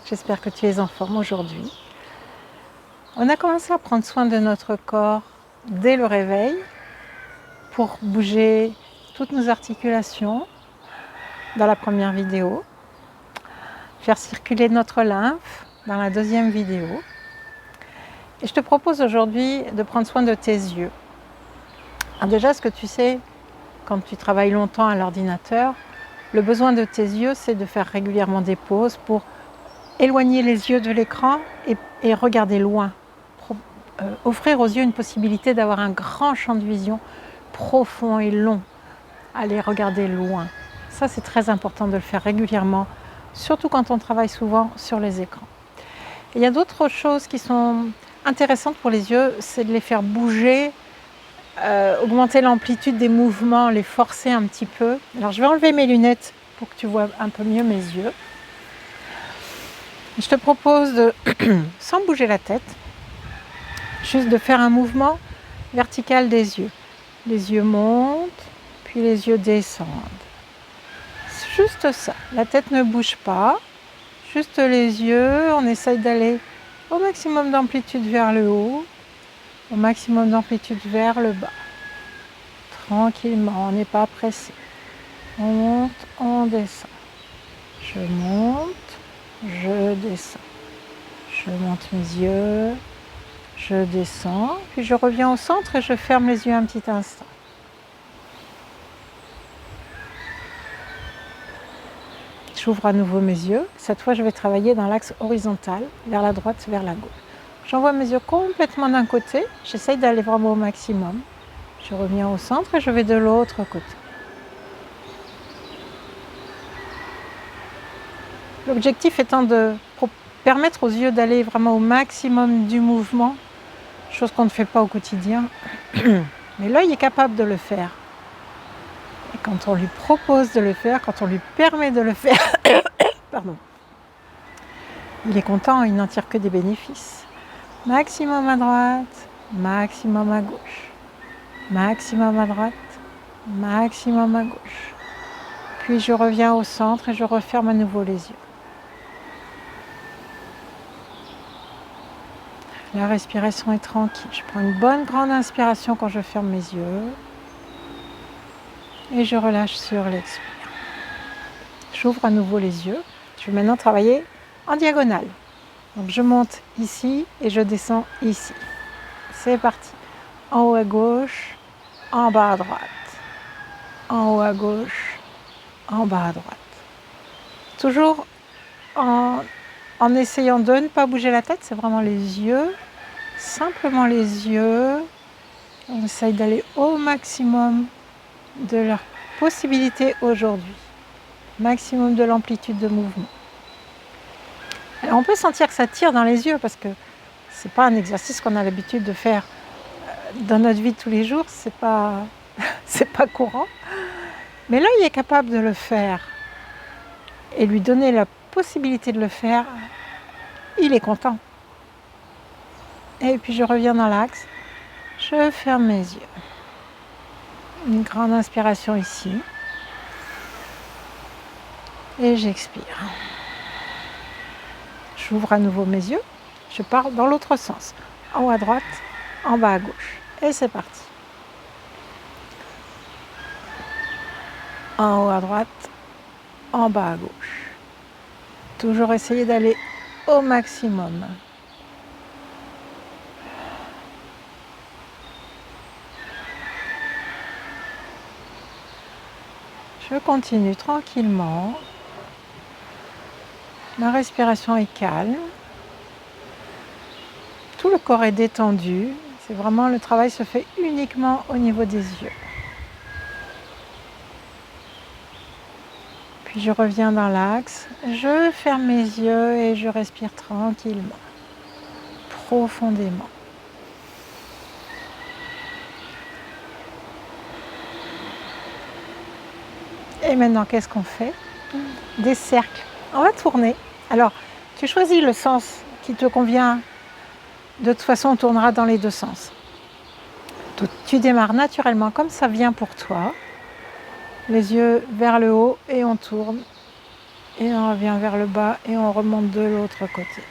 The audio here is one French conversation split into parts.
J'espère que tu es en forme aujourd'hui. On a commencé à prendre soin de notre corps dès le réveil pour bouger toutes nos articulations dans la première vidéo, faire circuler notre lymphe dans la deuxième vidéo. Et je te propose aujourd'hui de prendre soin de tes yeux. Alors déjà, ce que tu sais, quand tu travailles longtemps à l'ordinateur, le besoin de tes yeux, c'est de faire régulièrement des pauses pour éloigner les yeux de l'écran et regarder loin. Offrir aux yeux une possibilité d'avoir un grand champ de vision profond et long. Aller regarder loin. Ça, c'est très important de le faire régulièrement, surtout quand on travaille souvent sur les écrans. Et il y a d'autres choses qui sont intéressantes pour les yeux, c'est de les faire bouger, augmenter l'amplitude des mouvements, les forcer un petit peu. Alors je vais enlever mes lunettes pour que tu vois un peu mieux mes yeux. Je te propose de, sans bouger la tête, juste de faire un mouvement vertical des yeux. Les yeux montent, puis les yeux descendent. C'est juste ça. La tête ne bouge pas, juste les yeux. On essaye d'aller au maximum d'amplitude vers le haut, au maximum d'amplitude vers le bas. Tranquillement, on n'est pas pressé. On monte, on descend. Je monte, je descends. Je monte mes yeux, je descends, puis je reviens au centre et je ferme les yeux un petit instant. J'ouvre à nouveau mes yeux. Cette fois, je vais travailler dans l'axe horizontal, vers la droite, vers la gauche. J'envoie mes yeux complètement d'un côté. J'essaye d'aller vraiment au maximum. Je reviens au centre et je vais de l'autre côté. L'objectif étant de permettre aux yeux d'aller vraiment au maximum du mouvement, chose qu'on ne fait pas au quotidien. Mais l'œil est capable de le faire. Et quand on lui propose de le faire, quand on lui permet de le faire, pardon, il est content, il n'en tire que des bénéfices. Maximum à droite, maximum à gauche. Maximum à droite, maximum à gauche. Puis je reviens au centre et je referme à nouveau les yeux. La respiration est tranquille. Je prends une bonne grande inspiration quand je ferme mes yeux. Et je relâche sur l'expire. J'ouvre à nouveau les yeux. Je vais maintenant travailler en diagonale. Donc je monte ici et je descends ici. C'est parti. En haut à gauche, en bas à droite. En haut à gauche, en bas à droite. Toujours en essayant de ne pas bouger la tête, c'est vraiment les yeux. Simplement les yeux. On essaye d'aller au maximum de leur possibilité aujourd'hui. Maximum de l'amplitude de mouvement. Alors on peut sentir que ça tire dans les yeux parce que c'est pas un exercice qu'on a l'habitude de faire dans notre vie de tous les jours, c'est pas courant. Mais l'œil est capable de le faire et lui donner la possibilité de le faire, il est content. Et puis je reviens dans l'axe, je ferme mes yeux. Une grande inspiration ici. Et j'expire. J'ouvre à nouveau mes yeux. Je pars dans l'autre sens. En haut à droite, en bas à gauche. Et c'est parti. En haut à droite, en bas à gauche. Toujours essayer d'aller au maximum. Je continue tranquillement. Ma respiration est calme. Tout le corps est détendu. C'est vraiment, le travail se fait uniquement au niveau des yeux. Puis je reviens dans l'axe. Je ferme mes yeux et je respire tranquillement, profondément. Et maintenant, qu'est-ce qu'on fait? Des cercles. On va tourner. Alors, tu choisis le sens qui te convient. De toute façon, on tournera dans les deux sens. Tu démarres naturellement comme ça vient pour toi. Les yeux vers le haut et on tourne et on revient vers le bas et on remonte de l'autre côté.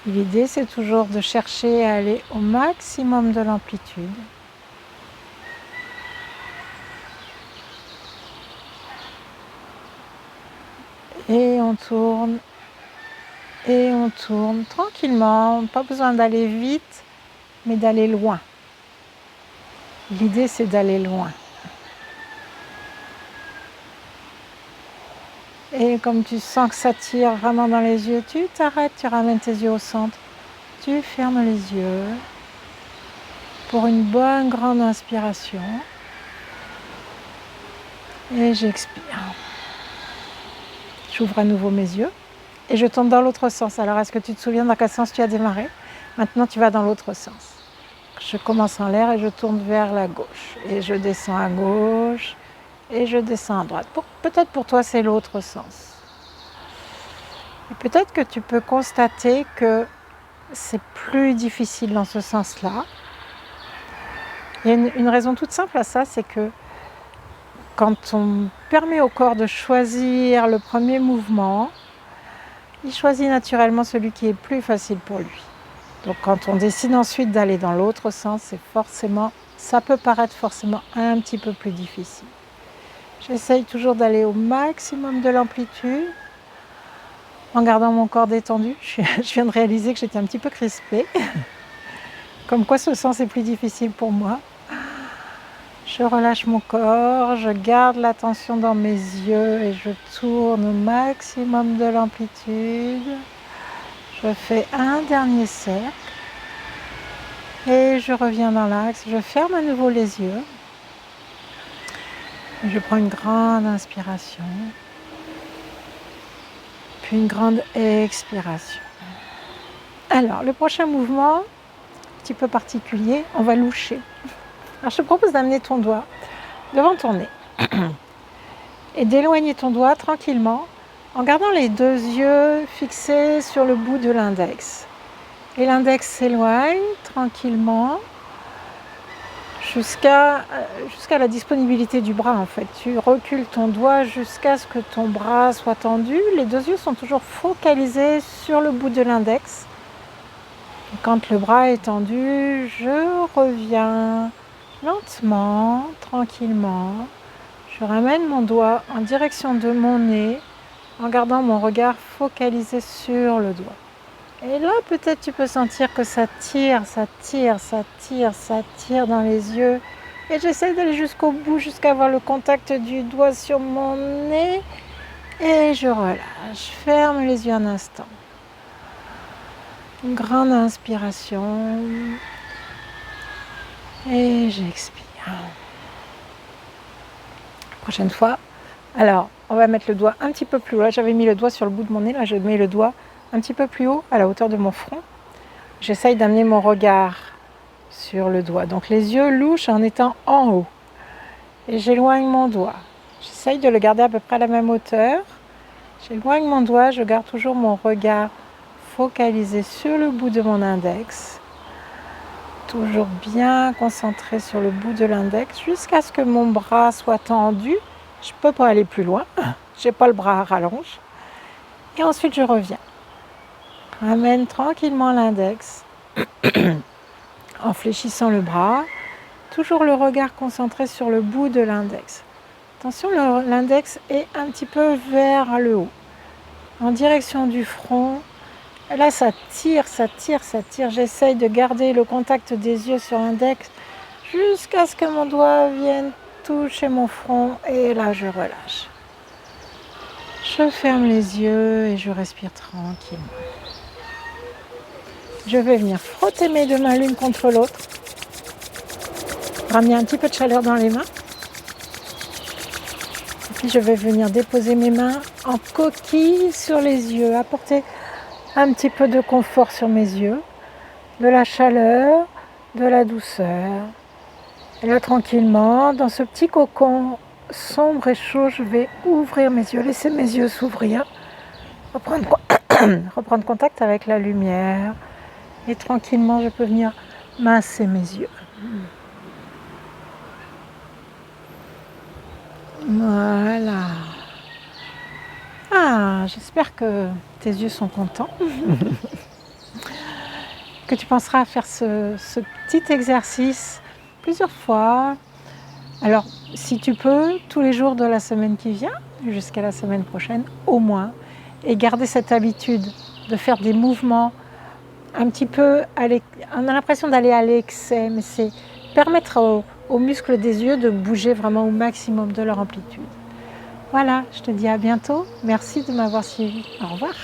L'idée, c'est toujours de chercher à aller au maximum de l'amplitude. Et on tourne tranquillement, pas besoin d'aller vite, mais d'aller loin. L'idée, c'est d'aller loin. Et comme tu sens que ça tire vraiment dans les yeux, tu t'arrêtes, tu ramènes tes yeux au centre, tu fermes les yeux pour une bonne grande inspiration. Et j'expire. J'ouvre à nouveau mes yeux et je tourne dans l'autre sens. Alors, est-ce que tu te souviens dans quel sens tu as démarré? Maintenant, tu vas dans l'autre sens. Je commence en l'air et je tourne vers la gauche. Et je descends à gauche et je descends à droite. Peut-être pour toi, c'est l'autre sens. Et peut-être que tu peux constater que c'est plus difficile dans ce sens-là. Il y a une raison toute simple à ça, c'est que quand on permet au corps de choisir le premier mouvement, il choisit naturellement celui qui est plus facile pour lui. Donc quand on décide ensuite d'aller dans l'autre sens, ça peut paraître forcément un petit peu plus difficile. J'essaye toujours d'aller au maximum de l'amplitude en gardant mon corps détendu. Je viens de réaliser que j'étais un petit peu crispée. Comme quoi ce sens est plus difficile pour moi. Je relâche mon corps, je garde l'attention dans mes yeux et je tourne au maximum de l'amplitude. Je fais un dernier cercle et je reviens dans l'axe. Je ferme à nouveau les yeux. Je prends une grande inspiration, puis une grande expiration. Alors, le prochain mouvement, un petit peu particulier, on va loucher. Alors, je te propose d'amener ton doigt devant ton nez et d'éloigner ton doigt tranquillement en gardant les deux yeux fixés sur le bout de l'index. Et l'index s'éloigne tranquillement jusqu'à la disponibilité du bras en fait. Tu recules ton doigt jusqu'à ce que ton bras soit tendu. Les deux yeux sont toujours focalisés sur le bout de l'index. Et quand le bras est tendu, je reviens lentement, tranquillement. Je ramène mon doigt en direction de mon nez en gardant mon regard focalisé sur le doigt. Et là, peut-être tu peux sentir que ça tire dans les yeux. Et j'essaie d'aller jusqu'au bout, jusqu'à avoir le contact du doigt sur mon nez. Et je relâche, ferme les yeux un instant. Une grande inspiration. Et j'expire. Prochaine fois. Alors, on va mettre le doigt un petit peu plus haut. Là, j'avais mis le doigt sur le bout de mon nez. Là, je mets le doigt un petit peu plus haut, à la hauteur de mon front. J'essaye d'amener mon regard sur le doigt. Donc les yeux louchent en étant en haut. Et j'éloigne mon doigt. J'essaye de le garder à peu près à la même hauteur. J'éloigne mon doigt, je garde toujours mon regard focalisé sur le bout de mon index. Toujours bien concentré sur le bout de l'index jusqu'à ce que mon bras soit tendu. Je ne peux pas aller plus loin. Je n'ai pas le bras à rallonge. Et ensuite je reviens. Ramène tranquillement l'index en fléchissant le bras, toujours le regard concentré sur le bout de l'index. Attention, l'index est un petit peu vers le haut, en direction du front. Et là, ça tire. J'essaye de garder le contact des yeux sur l'index jusqu'à ce que mon doigt vienne toucher mon front et là, je relâche. Je ferme les yeux et je respire tranquillement. Je vais venir frotter mes deux mains l'une contre l'autre. Ramener un petit peu de chaleur dans les mains. Et puis je vais venir déposer mes mains en coquille sur les yeux. Apporter un petit peu de confort sur mes yeux. De la chaleur, de la douceur. Et là tranquillement, dans ce petit cocon sombre et chaud, je vais ouvrir mes yeux. Laisser mes yeux s'ouvrir. Reprendre contact avec la lumière. Et tranquillement, je peux venir masser mes yeux. Voilà. Ah, j'espère que tes yeux sont contents, que tu penseras à faire ce petit exercice plusieurs fois. Alors, si tu peux, tous les jours de la semaine qui vient, jusqu'à la semaine prochaine, au moins, et garder cette habitude de faire des mouvements un petit peu, on a l'impression d'aller à l'excès, mais c'est permettre aux muscles des yeux de bouger vraiment au maximum de leur amplitude. Voilà, je te dis à bientôt. Merci de m'avoir suivi. Au revoir.